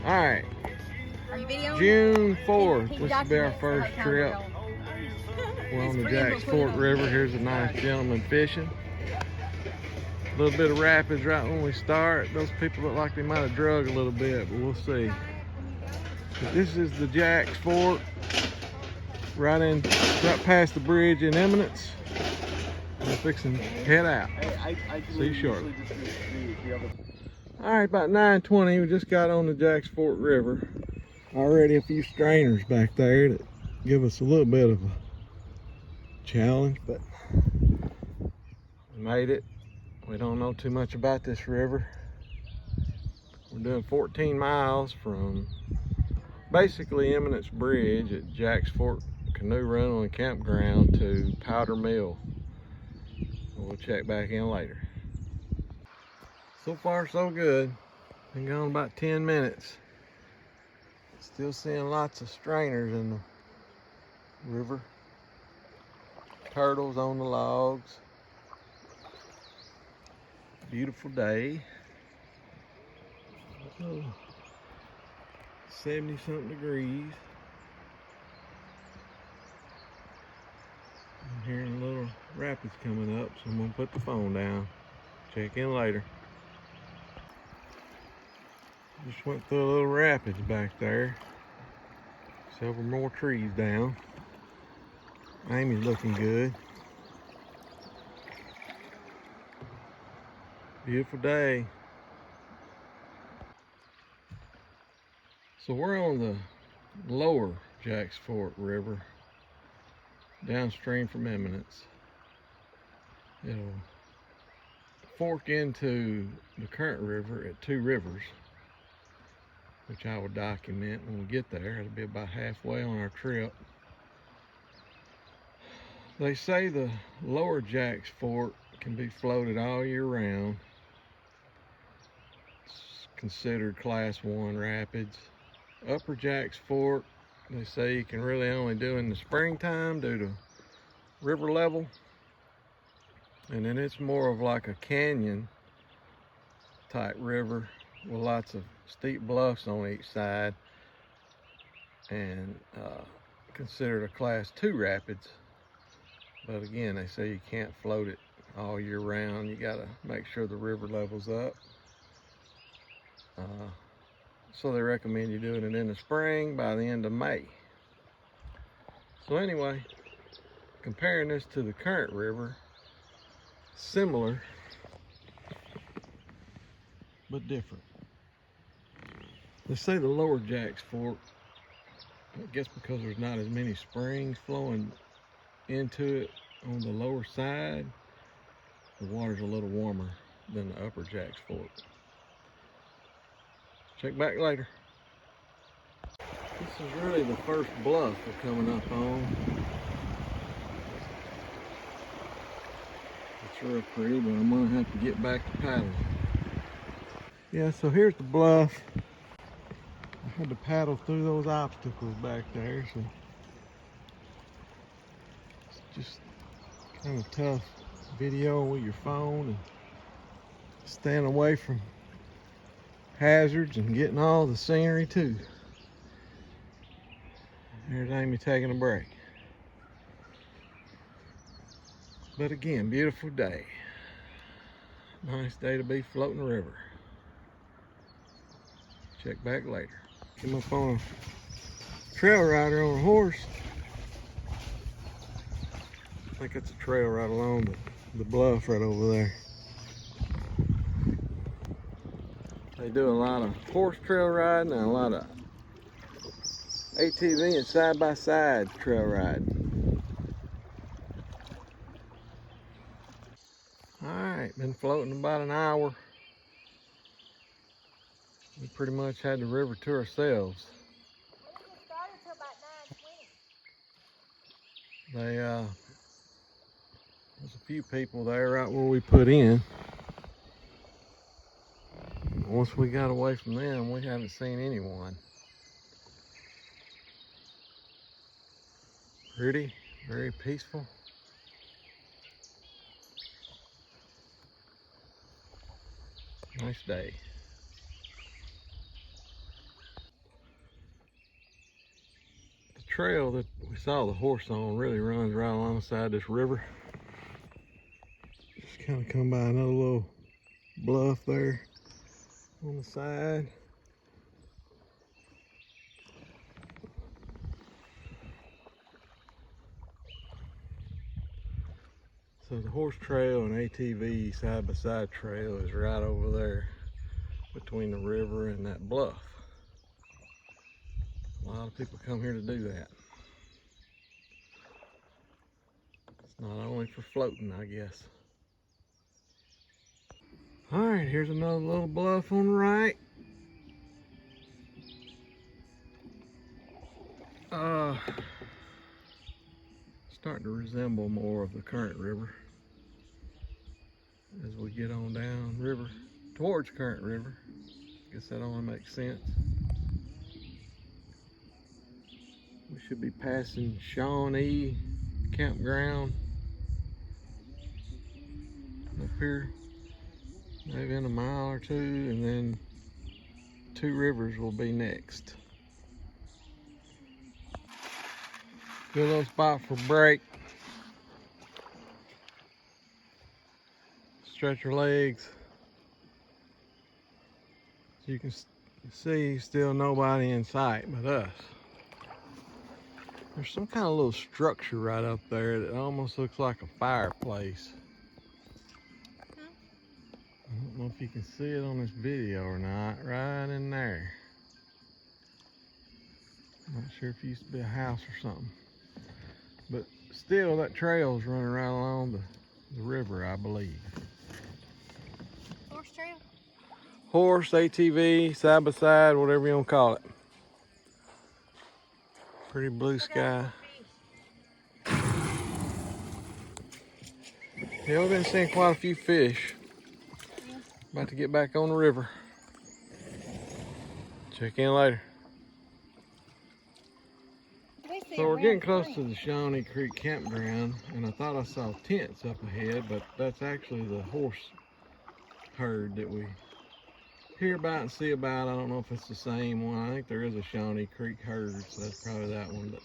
Alright, Are you videoing? June 4th, Can you this will be our document first like how we're trip. going? We're on the It's free, Jacks we'll put it Fork on. River. Here's a nice gentleman fishing. A little bit of rapids right when we start. Those people look like they might have drug a little bit, but we'll see. But this is the Jacks Fork, right past the bridge in Eminence. We're fixing to head out. See you shortly. Alright, about 9:20, we just got on the Jacks Fork River. Already a few strainers back there that give us a little bit of a challenge, but we made it. We don't know too much about this river. We're doing 14 miles from basically Eminence Bridge at Jacks Fork Canoe Rental and Campground to Powder Mill. We'll check back in later. So far so good. Been gone about 10 minutes. Still seeing lots of strainers in the river. Turtles on the logs. Beautiful day. 70 something degrees. I'm hearing little rapids coming up, so I'm gonna put the phone down. Check in later. Just went through a little rapids back there. Several more trees down. Amy's looking good. Beautiful day. So we're on the lower Jacks Fork River, downstream from Eminence. It'll fork into the current river at two rivers, which I will document when we get there. It'll be about halfway on our trip. They say the lower Jacks Fork can be floated all year round. It's considered class 1 rapids. Upper Jacks Fork, they say you can really only do in the springtime due to river level. And then it's more of like a canyon type river with lots of steep bluffs on each side, and considered a class 2 rapids. But again, they say you can't float it all year round. You gotta make sure the river level's up. So they recommend you doing it in the spring by the end of May. So anyway, comparing this to the current river, similar but different. They say the lower Jacks Fork, I guess because there's not as many springs flowing into it on the lower side, the water's a little warmer than the upper Jacks Fork. Check back later. This is really the first bluff we're coming up on. It's real pretty, but I'm gonna have to get back to paddling. Yeah, so here's the bluff. I had to paddle through those obstacles back there, so it's just kind of tough video with your phone and staying away from hazards and getting all the scenery too. There's Amy taking a break. But again, beautiful day. Nice day to be floating the river. Check back later. Come up on a trail rider on a horse. I think it's a trail right along the bluff right over there. They do a lot of horse trail riding and a lot of ATV and side-by-side trail riding. Alright, been floating about an hour. We pretty much had the river to ourselves. We didn't start until about 9:20. There's a few people there right where we put in. Once we got away from them, we haven't seen anyone. Pretty, very peaceful. Nice day. trail that we saw the horse on really runs right alongside this river. Just kind of come by another little bluff there on the side. So the horse trail and ATV side by side trail is right over there between the river and that bluff. A lot of people come here to do that. It's not only for floating, I guess. All right, here's another little bluff on the right. Starting to resemble more of the current river as we get on down river towards Current River. Guess that only makes sense. We should be passing Shawnee Campground up here, maybe in a mile or two, and then Two Rivers will be next. Good little spot for a break. Stretch your legs. So you can see still nobody in sight but us. There's some kind of little structure right up there that almost looks like a fireplace. I don't know if you can see it on this video or not, right in there. I'm not sure if it used to be a house or something. But still, that trail's running right along the river, I believe. Horse trail? Horse, ATV, side by side, whatever you want to call it. Pretty blue sky. Yeah, we've been seeing quite a few fish. Yeah. About to get back on the river. Check in later. So we're getting close to the Shawnee Creek campground, and I thought I saw tents up ahead, but that's actually the horse herd that we hear about and see about. I don't know if it's the same one. I think there is a Shawnee Creek herd, so that's probably that one, but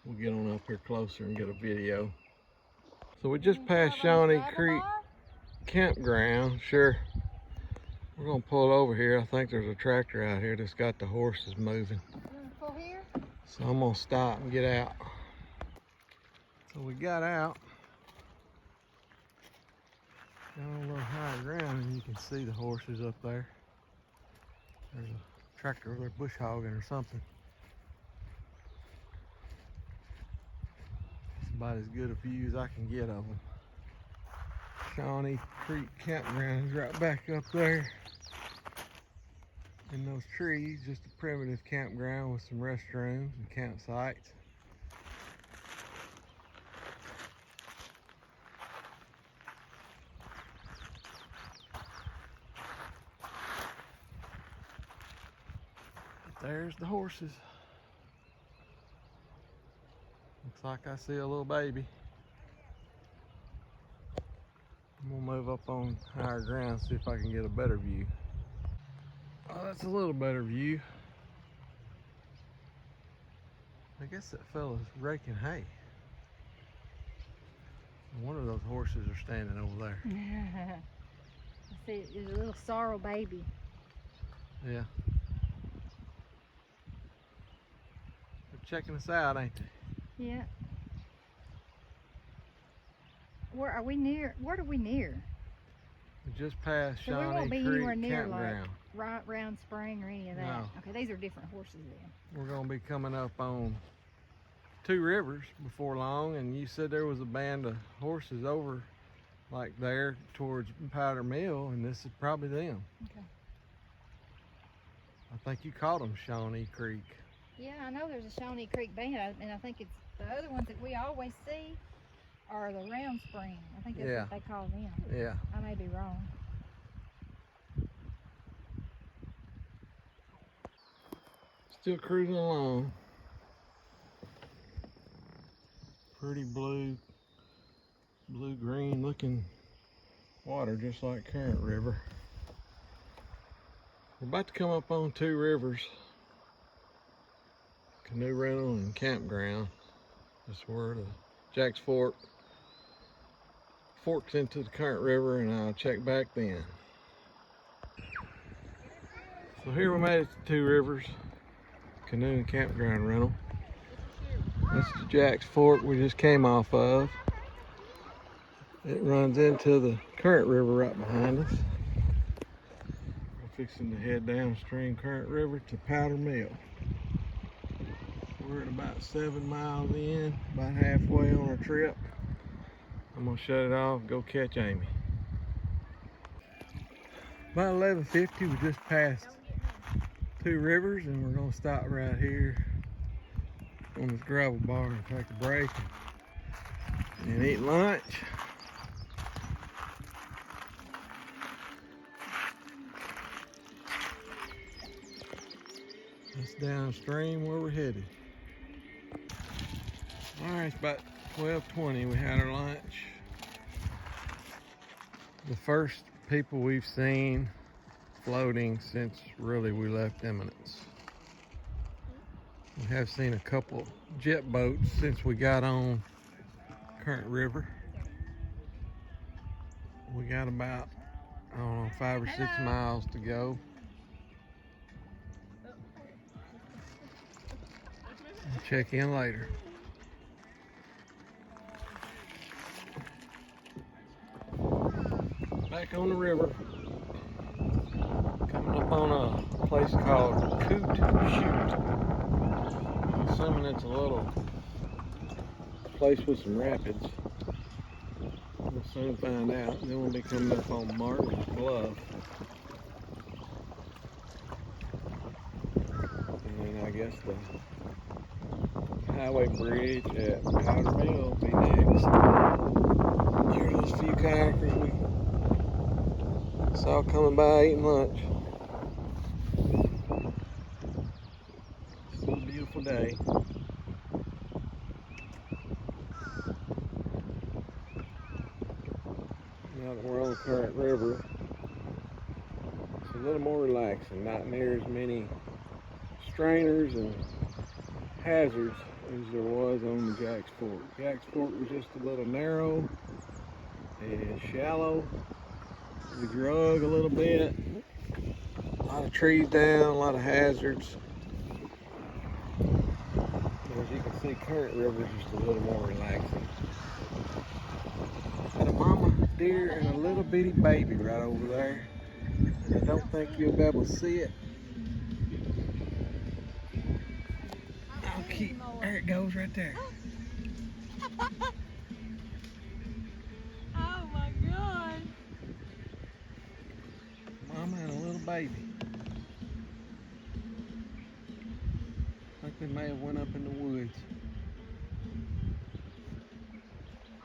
we'll get on up here closer and get a video. So we just passed Shawnee Creek campground. Sure. We're gonna pull over here. I think there's a tractor out here that's got the horses moving. Pull here? So I'm gonna stop and get out. So we got out. Got on a little higher ground and you can see the horses up there. There's a tractor over there bush hogging or something. It's about as good a view as I can get of them. Shawnee Creek campground is right back up there in those trees. Just a primitive campground with some restrooms and campsites. There's the horses. Looks like I see a little baby. I'm gonna move up on higher ground, see if I can get a better view. Oh, that's a little better view. I guess that fella's raking hay. One of those horses are standing over there. I see there's a little sorrel baby. Yeah. They're checking us out, ain't they? Yeah. Where are we near? What are we near? We just passed So we Shawnee won't be Creek anywhere near campground. like Round Spring or any of that. No. Okay, these are different horses then. We're gonna be coming up on Two Rivers before long, and you said there was a band of horses over like there towards Powder Mill, and this is probably them. Okay. I think you called them Shawnee Creek. Yeah, I know there's a Shawnee Creek band, and I think it's the other ones that we always see are the Round Spring. I think that's what they call them. Yeah. I may be wrong. Still cruising along. Pretty blue-green looking water, just like Current River. We're about to come up on Two Rivers. canoe rental and campground. That's where the Jack's Fork forks into the Current River, and I'll check back then. So here we made it to Two Rivers canoe and campground rental. That's the Jack's Fork we just came off of. It runs into the Current River right behind us. We're fixing to head downstream Current River to Powder Mill. We're at about 7 miles in, about halfway on our trip. I'm gonna shut it off and go catch Amy. About 11:50, we just passed Two Rivers, and we're gonna stop right here on this gravel bar and take a break and eat lunch. That's downstream where we're headed. All right, it's about 12:20. We had our lunch. The first people we've seen floating since really we left Eminence. We have seen a couple jet boats since we got on Current River. We got about, I don't know, 5 or 6 miles to go. We'll check in later. Back on the river. Coming up on a place called Coot Chute. I'm assuming it's a little place with some rapids. We'll soon find out. Then we'll be coming up on Martin's Bluff. And then I guess the highway bridge at Powder Mill will be next. There's those few kayakers we saw coming by eating lunch. It's a beautiful day. Now that we're on the Current River, it's a little more relaxing, not near as many strainers and hazards as there was on the Jack's Fork. Jack's Fork was just a little narrow and shallow. We drug a little bit, a lot of trees down, a lot of hazards. But as you can see, Current River is just a little more relaxing. Got a mama deer and a little bitty baby right over there. I don't think you'll be able to see it. Oh, cute. There it goes right there. Oh my God. Mama and a little baby. I think they may have went up in the woods.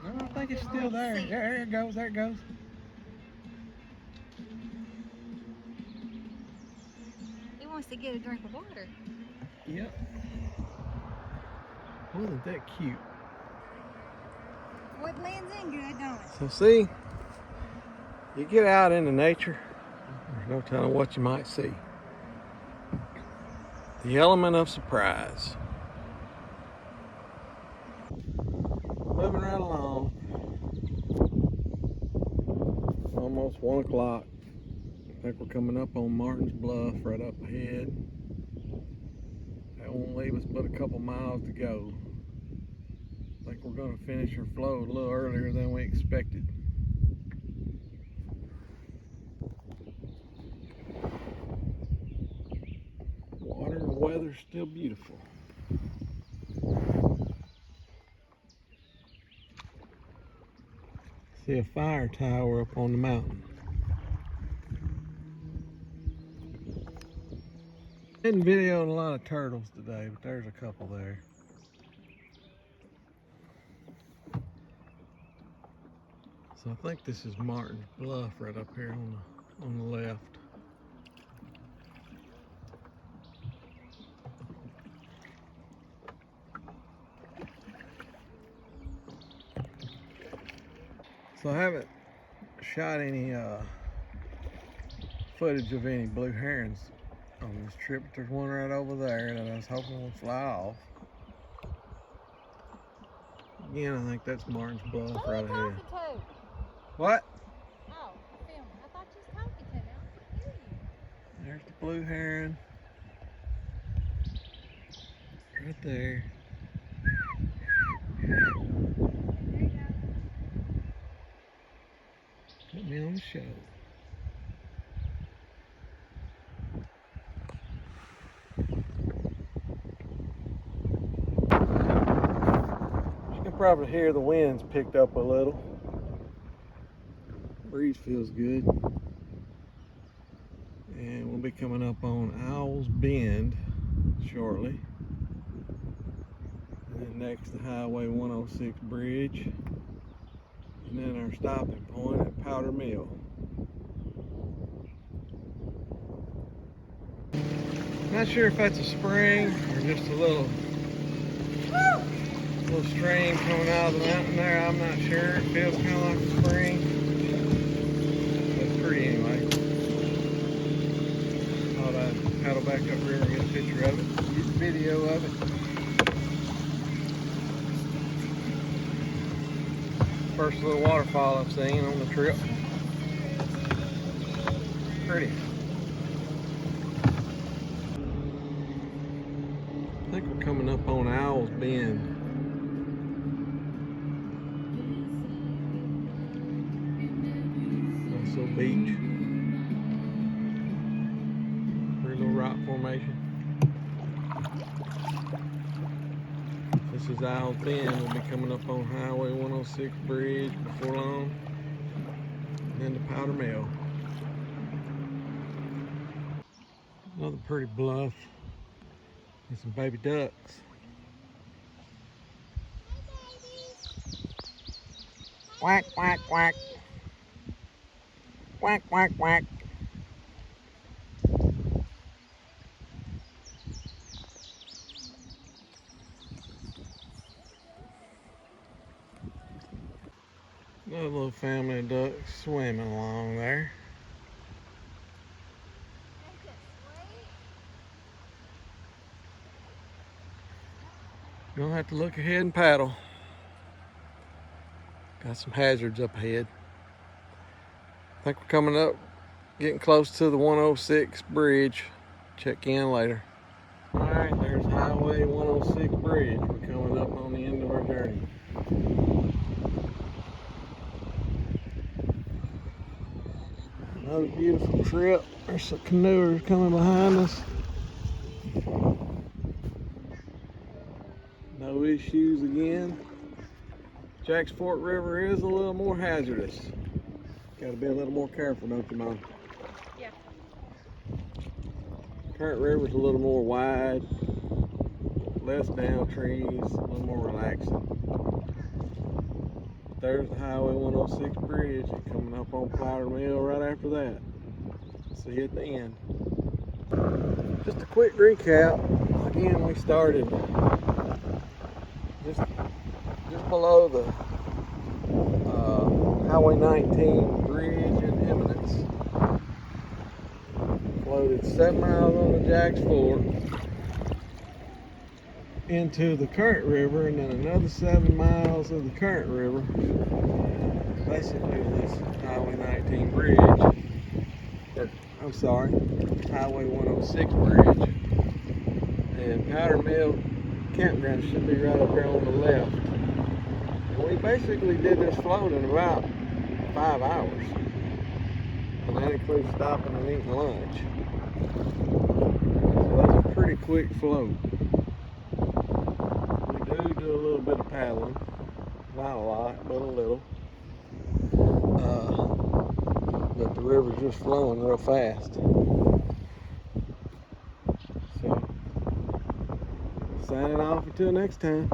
No, I think it's still there. There it goes, there it goes. He wants to get a drink of water. Yep. Wasn't that cute? Well, it blends in good, don't it? So see, you get out into nature, there's no telling what you might see. The element of surprise. Moving right along. Almost 1 o'clock. I think we're coming up on Martin's Bluff right up ahead. That won't leave us but a couple miles to go. I think we're going to finish our float a little earlier than we expected. Water and weather's still beautiful. See a fire tower up on the mountain. Hadn't videoed a lot of turtles today, but there's a couple there. So I think this is Martin's Bluff right up here on the left. So I haven't shot any footage of any blue herons on this trip, but there's one right over there that I was hoping would fly off. Again, I think that's Martin's Bluff right ahead. What? Oh, film. I thought you was talking to me. I couldn't hear you. There's the blue heron. Right there. There you go. Put me on the show. You can probably hear the winds picked up a little. Breeze feels good. And we'll be coming up on Owl's Bend shortly. And then next the Highway 106 bridge. And then our stopping point at Powder Mill. Not sure if that's a spring or just a little stream coming out of the mountain there. I'm not sure. It feels kind of like a spring. But it's pretty anyway. Thought I'd paddle back up river and get a picture of it. Get a video of it. First little waterfall I've seen on the trip. Pretty. I think we're coming up on Owl's Bend. Also beach. Pretty little rock formation. This is Owl's Bend. We'll be coming up on Highway 106 bridge before long. And then to Powder Mill. Another pretty bluff. And some baby ducks. Quack, quack, quack. Quack, quack, quack. Another little family of ducks swimming along there. You don't have to look ahead and paddle. Got some hazards up ahead. I think we're coming up, getting close to the 106 bridge. Check in later. All right, there's Highway 106 bridge. We're coming up on the end of our journey. Another beautiful trip. There's some canoers coming behind us. No issues again. Jack's Fork River is a little more hazardous. Got to be a little more careful, don't you, Mom? Yeah. Current River's a little more wide, less down trees, a little more relaxing. There's the Highway 106 bridge, and coming up on Powder Mill right after that. See you at the end. Just a quick recap. Again, we started just below the Highway 19 bridge in Eminence. Floated 7 miles on the Jack's Fork into the Current River, and then another 7 miles of the Current River, basically this Highway 19 bridge, or I'm sorry, Highway 106 bridge. And Powder Mill campground should be right up here on the left. And we basically did this float in about 5 hours, and that includes stopping and eating lunch. So that's a pretty quick float. We do a little bit of paddling, not a lot, but a little. But the river's just flowing real fast. So, signing off until next time.